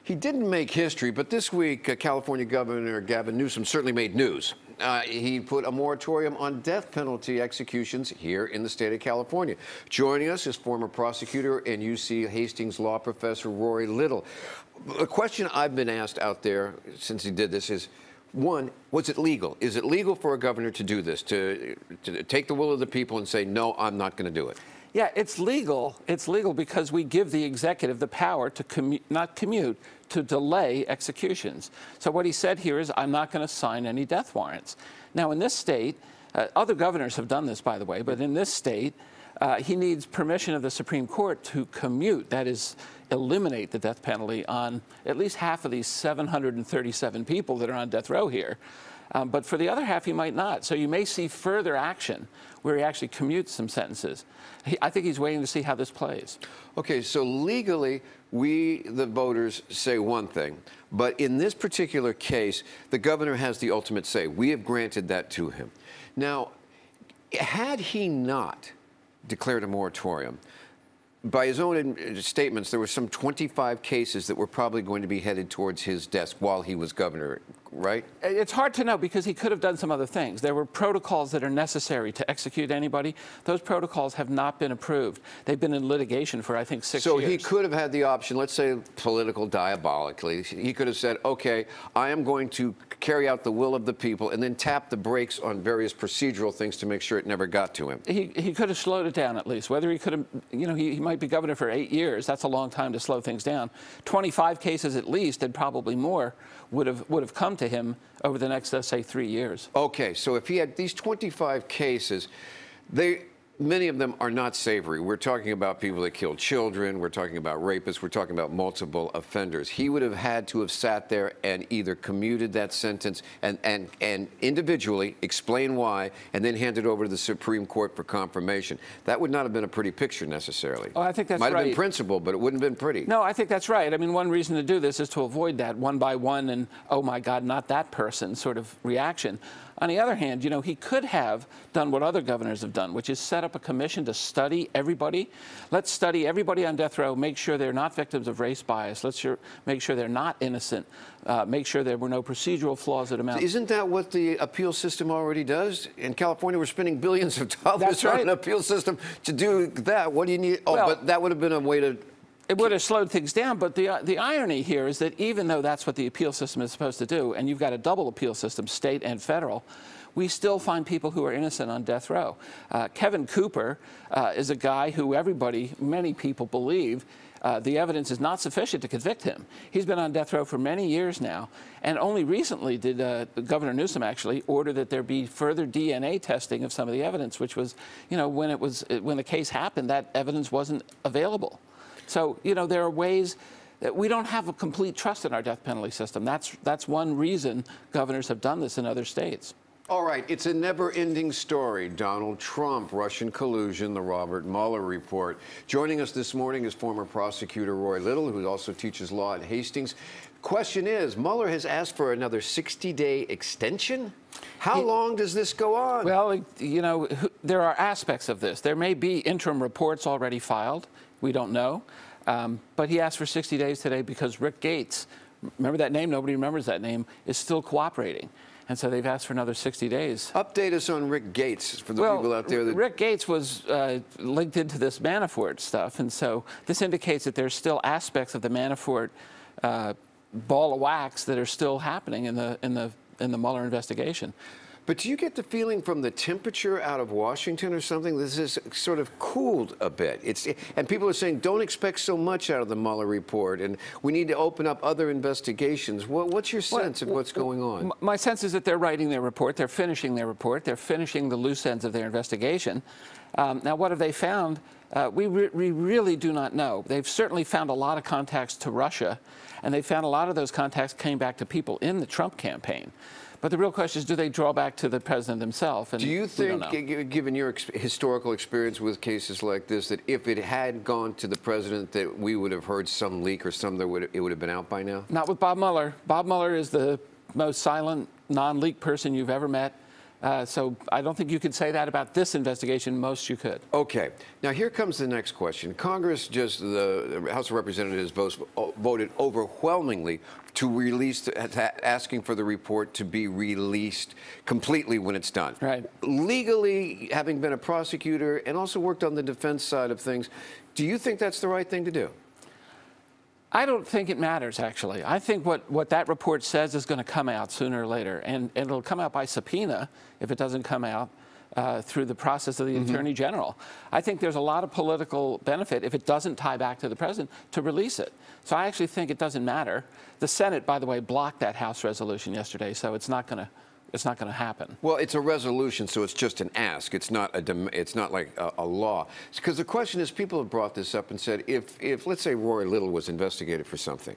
He didn't make history, but this week, California Governor Gavin Newsom certainly made news. He put a moratorium on death penalty executions here in the state of California. Joining us is former prosecutor and UC Hastings law professor Rory Little. A question I've been asked out there since he did this is, one, was it legal? Is it legal for a governor to do this, to take the will of the people and say, no, I'm not going to do it? Yeah, it's legal. It's legal because we give the executive the power to not commute, to delay executions. So what he said here is, I'm not going to sign any death warrants. Now, in this state, other governors have done this, by the way, but in this state, he needs permission of the Supreme Court to commute, that is, eliminate the death penalty on at least half of these 737 people that are on death row here. But for the other half, he might not. So you may see further action where he actually commutes some sentences. I think he's waiting to see how this plays. Okay, so legally, we, the voters, say one thing. But in this particular case, the governor has the ultimate say. We have granted that to him. Now, had he not declared a moratorium, by his own statements, there were some 25 cases that were probably going to be headed towards his desk while he was governor, right? It's hard to know because he could have done some other things. There were protocols that are necessary to execute anybody. Those protocols have not been approved. They've been in litigation for, I think, 6 years. So he could have had the option, let's say political diabolically, he could have said, okay, I am going to carry out the will of the people and then tap the brakes on various procedural things to make sure it never got to him. He could have slowed it down at least. Whether he could have, you know, he might be governor for 8 years. That's a long time to slow things down. 25 cases at least, and probably more, would have come to him over the next, let's say, 3 years. Okay, so if he had these 25 cases, many of them are not savory. We're talking about people that killed children. We're talking about rapists. We're talking about multiple offenders. He would have had to have sat there and either commuted that sentence and individually explain why, and then hand it over to the Supreme Court for confirmation. That would not have been a pretty picture necessarily. Oh, I think that's right. Might have been principle, but it wouldn't have been pretty. No, I think that's right. I mean, one reason to do this is to avoid that one by one and, oh my God, not that person sort of reaction. On the other hand, you know, he could have done what other governors have done, which is set up a commission to study everybody. Let's study everybody on death row, make sure they're not victims of race bias. Let's make sure they're not innocent. Make sure there were no procedural flaws that amount. Isn't that what the appeal system already does? In California, we're spending billions of dollars on an appeal system to do that. What do you need? Oh, well, but that would have been a way to... It would have slowed things down, but the irony here is that even though that's what the appeal system is supposed to do, and you've got a double appeal system, state and federal, we still find people who are innocent on death row. Kevin Cooper is a guy who many people believe the evidence is not sufficient to convict him. He's been on death row for many years now, and only recently did Governor Newsom actually order that there be further DNA testing of some of the evidence, which was, you know, when the case happened, that evidence wasn't available. So, you know, there are ways that we don't have a complete trust in our death penalty system. That's one reason governors have done this in other states. All right, it's a never-ending story. Donald Trump, Russian collusion, the Robert Mueller report. Joining us this morning is former prosecutor Rory Little, who also teaches law at Hastings. Question is, Mueller has asked for another 60-day extension? How long does this go on? Well, you know, there are aspects of this. There may be interim reports already filed. We don't know. But he asked for 60 days today because Rick Gates, remember that name? Nobody remembers that name, is still cooperating. And so they've asked for another 60 days. Update us on Rick Gates for the people out there. Rick Gates was linked into this Manafort stuff. And so this indicates that there's still aspects of the Manafort ball of wax that are still happening in the Mueller investigation. But do you get the feeling from the temperature out of Washington or something, this is sort of cooled a bit? And people are saying, don't expect so much out of the Mueller report, and we need to open up other investigations. What's your sense of what's going on? My sense is that they're writing their report, they're finishing their report, they're finishing the loose ends of their investigation. Now, what have they found? We really do not know. They've certainly found a lot of contacts to Russia, and they found a lot of those contacts came back to people in the Trump campaign. But the real question is, do they draw back to the president himself? And do you think, given your historical experience with cases like this, that if it had gone to the president, that we would have heard some leak or some that it would have been out by now? Not with Bob Mueller. Bob Mueller is the most silent, non-leak person you've ever met. So I don't think you could say that about this investigation. Most you could. Okay. Now here comes the next question. Congress, the House of Representatives voted overwhelmingly to release, asking for the report to be released completely when it's done. Right. Legally, having been a prosecutor and also worked on the defense side of things, do you think that's the right thing to do? I don't think it matters, actually. I think what that report says is going to come out sooner or later, and it'll come out by subpoena if it doesn't come out through the process of the Attorney General. I think there's a lot of political benefit if it doesn't tie back to the president to release it. So I actually think it doesn't matter. The Senate, by the way, blocked that House resolution yesterday, so it's not going to happen. Well, it's a resolution, so it's just an ask. It's not like a law. Because the question is, people have brought this up and said, if let's say Rory Little was investigated for something,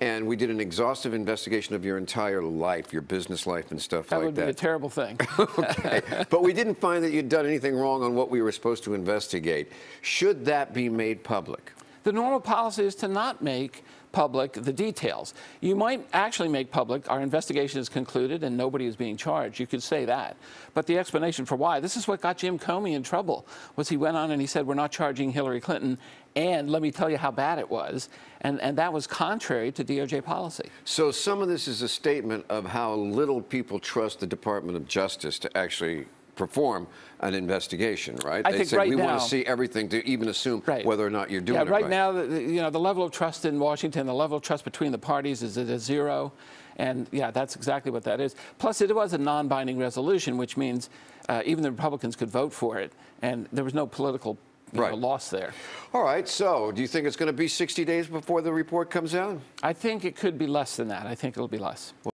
and we did an exhaustive investigation of your entire life, your business life and stuff like that. That would be a terrible thing. Okay. But we didn't find that you'd done anything wrong on what we were supposed to investigate. Should that be made public? The normal policy is to not make public the details. You might actually make public our investigation is concluded and nobody is being charged. You could say that. But the explanation for why, this is what got Jim Comey in trouble, was he went on and he said, we're not charging Hillary Clinton, and let me tell you how bad it was. And that was contrary to DOJ policy. So some of this is a statement of how little people trust the Department of Justice to actually perform an investigation, right? I think say, right we now, want to see everything to even assume whether or not you're doing it right. Now, the level of trust in Washington, the level of trust between the parties is at a zero. And yeah, that's exactly what that is. Plus, it was a non-binding resolution, which means even the Republicans could vote for it. And there was no political loss there. All right. So do you think it's going to be 60 days before the report comes out? I think it could be less than that. I think it'll be less.